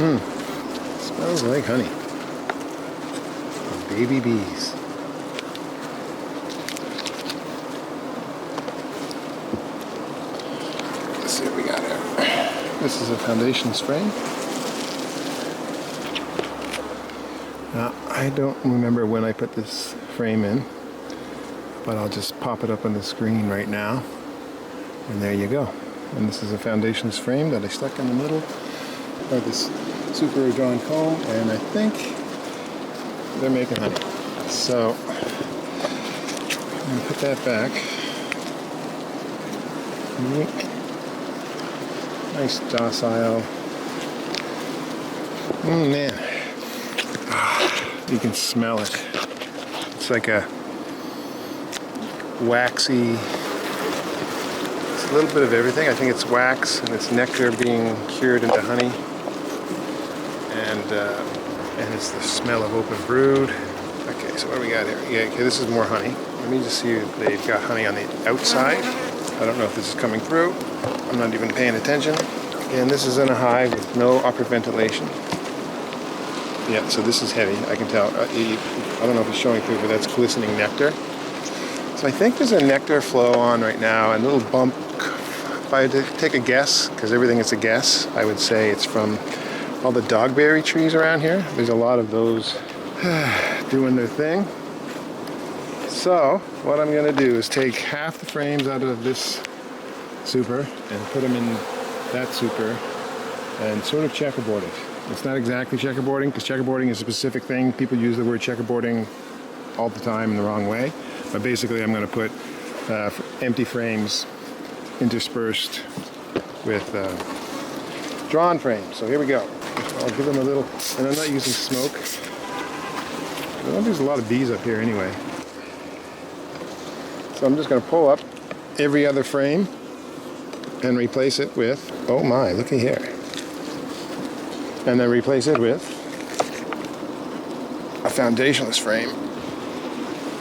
Smells like honey. Baby bees. Let's see what we got here. This is a Foundationless frame. Now, I don't remember when I put this frame in, but I'll just pop it up on the screen right now. And there you go. And this is a Foundationless frame that I stuck in the middle of this super drawn comb, and I think they're making honey. So I'm going to put that back. Nice docile. Man. You can smell it. It's like a waxy, it's a little bit of everything. I think it's wax and it's nectar being cured into honey. And it's the smell of open brood. Okay, so what do we got here? Yeah, okay, this is more honey. Let me just see if they've got honey on the outside. I don't know if this is coming through. I'm not even paying attention. Again, this is in a hive with no upper ventilation. Yeah, so this is heavy, I can tell. I don't know if it's showing through, but that's glistening nectar. So I think there's a nectar flow on right now, and a little bump. If I had to take a guess, because everything is a guess, I would say it's from all the Dogberry trees around here. There's a lot of those doing their thing. So what I'm going to do is take half the frames out of this super and put them in that super and sort of checkerboard it. It's not exactly checkerboarding, because checkerboarding is a specific thing. People use the word checkerboarding all the time in the wrong way. But basically I'm going to put empty frames interspersed with drawn frames. So here we go. I'll give them a little, and I'm not using smoke. Well, there's a lot of bees up here anyway. So I'm just going to pull up every other frame and replace it with, oh my, looky here. And then replace it with a Foundationless frame,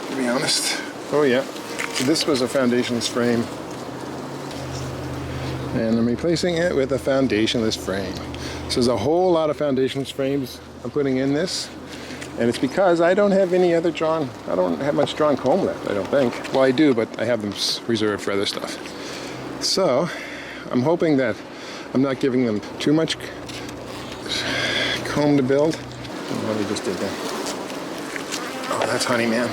to be honest. Oh yeah, so this was a Foundationless frame, and I'm replacing it with a Foundationless frame. So there's a whole lot of Foundationless frames I'm putting in this, and it's because I don't have any other drawn, I don't have much drawn comb left, I don't think. Well, I do, but I have them reserved for other stuff. So I'm hoping that I'm not giving them too much comb to build. What we just did there. Oh, that's honey, man.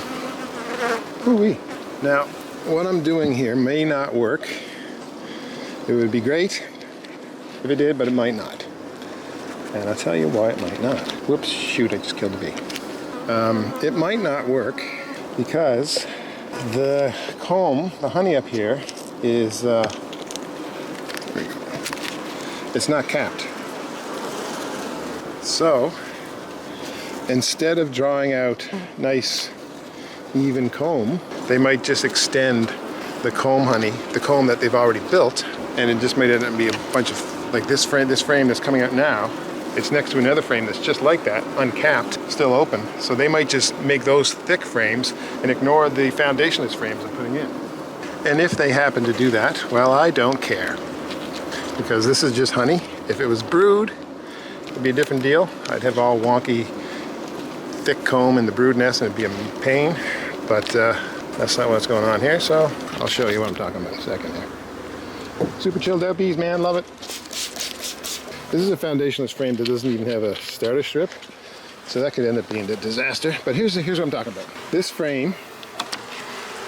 Ooh-wee. Now, what I'm doing here may not work. It would be great if it did, but it might not. And I'll tell you why it might not. Whoops, shoot, I just killed a bee. It might not work because the comb, the honey up here, is, it's not capped. So, instead of drawing out nice, even comb, they might just extend the comb honey, the comb that they've already built, and it just might end up being a bunch of, like this frame that's coming out now, it's next to another frame that's just like that, uncapped, still open. So they might just make those thick frames and ignore the Foundationless frames I'm putting in. And if they happen to do that, well, I don't care. Because this is just honey. If it was brood, it'd be a different deal. I'd have all wonky, thick comb in the brood nest and it'd be a pain. But that's not what's going on here, so I'll show you what I'm talking about in a second here. Super chilled out bees, man, love it. This is a Foundationless frame that doesn't even have a starter strip, so that could end up being a disaster. But here's what I'm talking about. This frame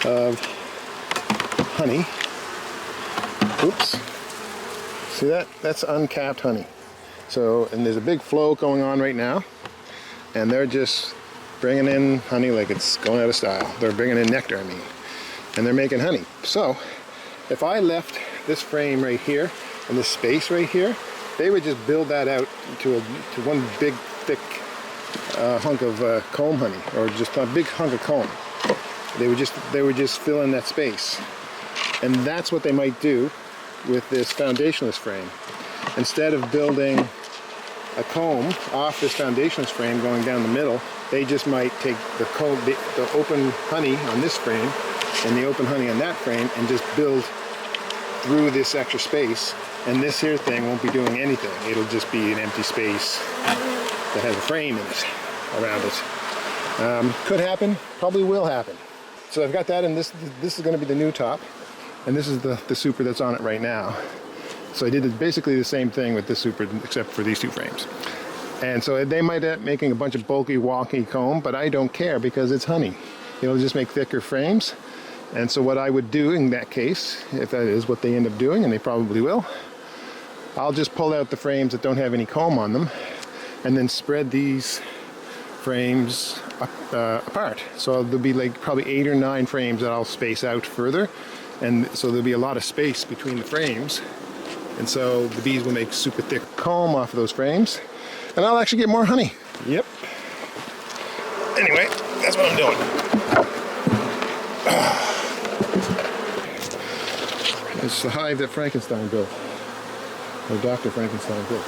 of honey, oops, see that? That's uncapped honey. So, and there's a big flow going on right now, and they're just bringing in honey like it's going out of style. They're bringing in nectar, I mean, and they're making honey. So, if I left this frame right here and this space right here, they would just build that out to one big, thick hunk of comb honey, or just a big hunk of comb. They would just fill in that space, and that's what they might do with this Foundationless frame. Instead of building a comb off this Foundationless frame going down the middle, they just might take the comb, the open honey on this frame and the open honey on that frame, and just build through this extra space And this here thing won't be doing anything. It'll just be an empty space that has a frame in it, around it. Could happen, probably will happen. So I've got that, and this is going to be the new top, and this is the super that's on it right now. So I did basically the same thing with this super, except for these two frames. And so they might end up making a bunch of bulky, wonky comb, but I don't care because it's honey. It'll just make thicker frames. And so what I would do in that case, if that is what they end up doing, and they probably will, I'll just pull out the frames that don't have any comb on them and then spread these frames apart. So there'll be like probably 8 or 9 frames that I'll space out further. And so there'll be a lot of space between the frames. And so the bees will make super thick comb off of those frames. And I'll actually get more honey. Yep. Anyway, that's what I'm doing. It's the hive that Frankenstein built. Or Dr. Frankenstein built.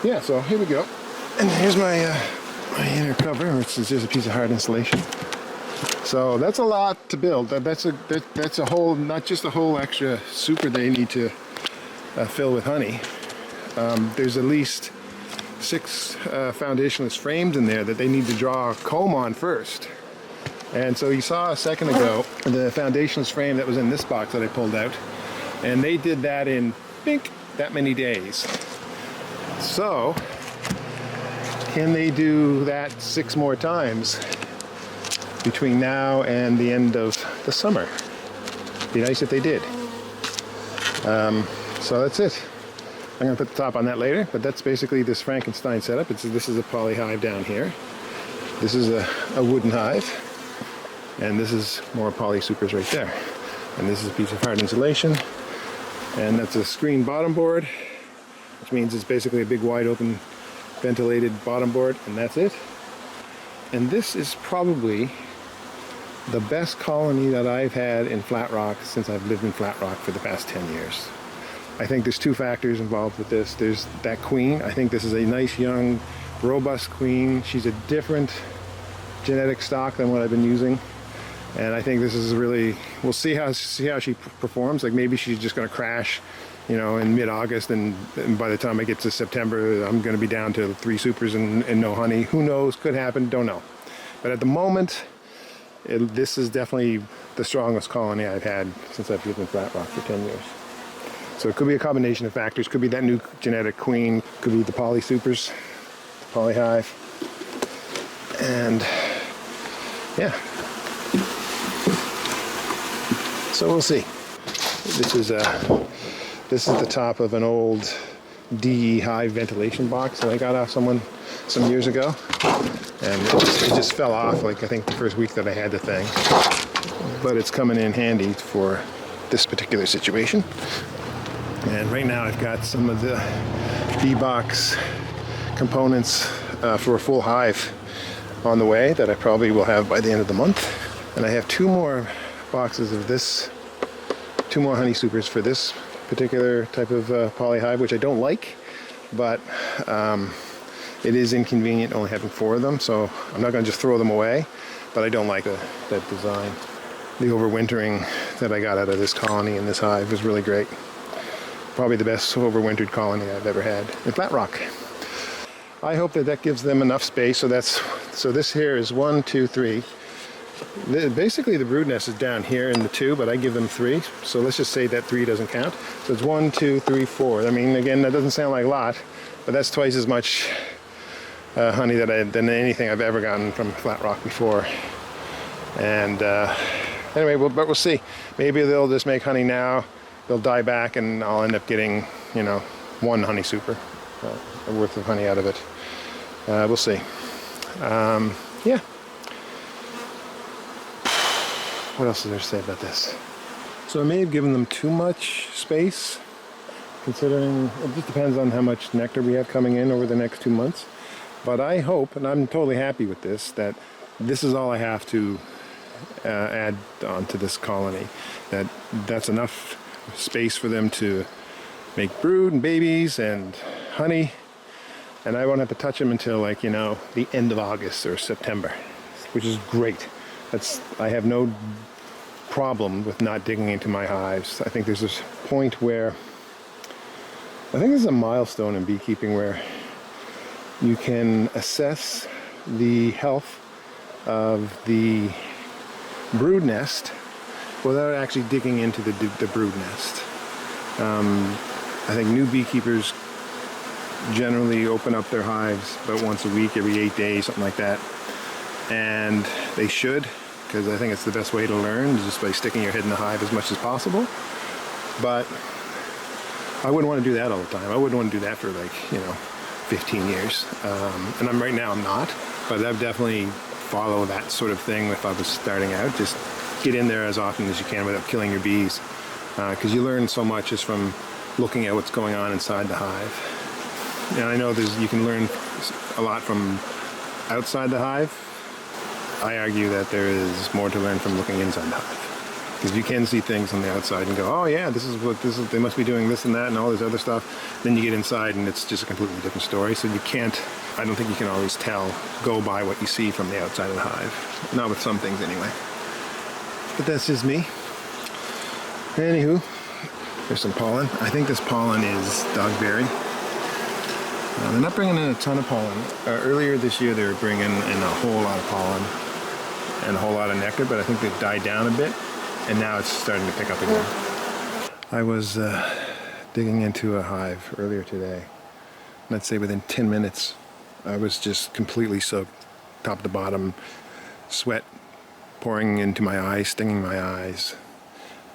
Yeah, so here we go. And here's my inner cover, which is just a piece of hard insulation. So that's a lot to build. That's a whole, not just a whole extra super they need to fill with honey. There's at least 6 foundationless frames in there that they need to draw a comb on first. And so you saw a second ago the foundationless frame that was in this box that I pulled out, and they did that in, I think, that many days. So can they do that 6 more times between now and the end of the summer? Be nice if they did. So that's it. I'm going to put the top on that later, but that's basically this Frankenstein setup. This is a polyhive down here. This is a wooden hive, and this is more poly supers right there. And this is a piece of hard insulation, and that's a screen bottom board, which means it's basically a big wide open ventilated bottom board, and that's it. And this is probably the best colony that I've had in Flatrock since I've lived in Flatrock for the past 10 years. I think there's 2 factors involved with this. There's that queen. I think this is a nice, young, robust queen. She's a different genetic stock than what I've been using. And I think this is really, we'll see how she performs. Like maybe she's just going to crash, you know, in mid-August, and by the time I get to September, I'm going to be down to 3 supers and no honey. Who knows? Could happen. Don't know. But at the moment, this is definitely the strongest colony I've had since I've lived in Flatrock for 10 years. So it could be a combination of factors. Could be that new genetic queen. Could be the poly supers, the polyhive, and yeah. So we'll see. This is the top of an old DE hive ventilation box that I got off someone some years ago, and it just fell off. Like I think the first week that I had the thing, but it's coming in handy for this particular situation. And right now I've got some of the D-box components for a full hive on the way that I probably will have by the end of the month. And I have 2 more boxes of this, 2 more honey supers for this particular type of polyhive, which I don't like, but it is inconvenient only having 4 of them, so I'm not going to just throw them away, but I don't like that design. The overwintering that I got out of this colony in this hive was really great. Probably the best overwintered colony I've ever had in Flatrock. I hope that gives them enough space. So this here is 1, 2, 3. Basically the brood nest is down here in the 2, but I give them 3. So let's just say that 3 doesn't count. So it's 1, 2, 3, 4. I mean, again, that doesn't sound like a lot, but that's twice as much honey than anything I've ever gotten from Flatrock before. And anyway, but we'll see. Maybe they'll just make honey now. They'll die back, and I'll end up getting, you know, 1 honey super worth of honey out of it. We'll see. Yeah. What else is there to say about this? So I may have given them too much space, considering it just depends on how much nectar we have coming in over the next 2 months. But I hope, and I'm totally happy with this, that this is all I have to add on to this colony. That's enough space for them to make brood and babies and honey, and I won't have to touch them until, like, you know, the end of August or September, which is great. I have no problem with not digging into my hives. I think there's this point where, I think this is a milestone in beekeeping where you can assess the health of the brood nest without actually digging into the brood nest. I think new beekeepers generally open up their hives about once a week, every 8 days, something like that. And they should, because I think it's the best way to learn, just by sticking your head in the hive as much as possible. But I wouldn't want to do that all the time. I wouldn't want to do that for 15 years. And right now I'm not, but I've definitely follow that sort of thing if I was starting out. Just get in there as often as you can without killing your bees. Because you learn so much just from looking at what's going on inside the hive. And I know you can learn a lot from outside the hive. I argue that there is more to learn from looking inside the hive. Because you can see things on the outside and go, oh yeah, they must be doing this and that and all this other stuff. Then you get inside and it's just a completely different story. So I don't think you can always go by what you see from the outside of the hive. Not with some things anyway. But that's just me. Anywho, there's some pollen. I think this pollen is Dogberry. They're not bringing in a ton of pollen. Earlier this year they were bringing in a whole lot of pollen and a whole lot of nectar, but I think they've died down a bit. And now it's starting to pick up again. I was digging into a hive earlier today. And I'd say within 10 minutes, I was just completely soaked, top to bottom, sweat pouring into my eyes, stinging my eyes.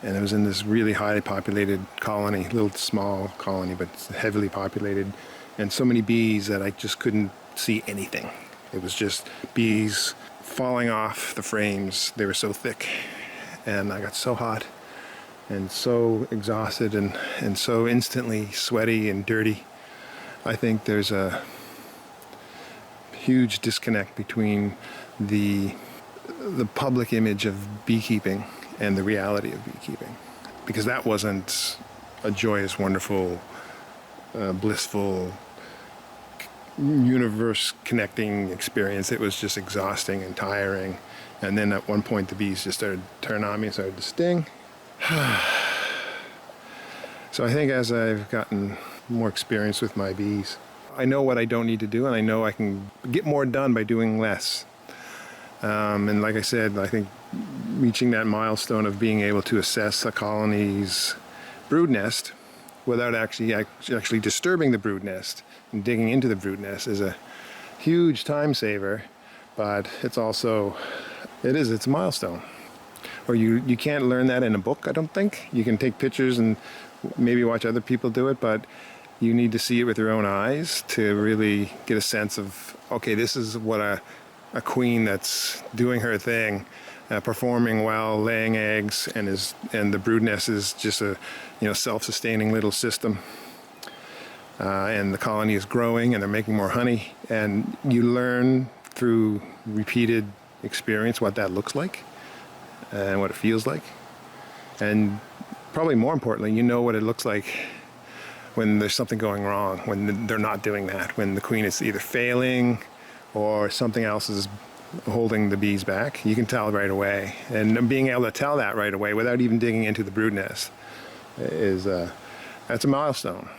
And it was in this really highly populated colony, little small colony, but heavily populated. And so many bees that I just couldn't see anything. It was just bees falling off the frames. They were so thick. And I got so hot and so exhausted and so instantly sweaty and dirty. I think there's a huge disconnect between the public image of beekeeping and the reality of beekeeping. Because that wasn't a joyous, wonderful, blissful, universe connecting experience. It was just exhausting and tiring. And then at one point the bees just started to turn on me and started to sting. So I think as I've gotten more experience with my bees, I know what I don't need to do, and I know I can get more done by doing less. And like I said, I think reaching that milestone of being able to assess a colony's brood nest without actually disturbing the brood nest and digging into the brood nest is a huge time saver, but it's also it's a milestone. Or you can't learn that in a book, I don't think. You can take pictures and maybe watch other people do it, but you need to see it with your own eyes to really get a sense of, okay, this is what a queen that's doing her thing, performing well, laying eggs, and the brood nest is just a self-sustaining little system. And the colony is growing and they're making more honey, and you learn through repeated experience what that looks like and what it feels like. And probably more importantly, you know what it looks like when there's something going wrong, when they're not doing that, when the queen is either failing or something else is holding the bees back. You can tell right away. And being able to tell that right away without even digging into the brood nest that's a milestone.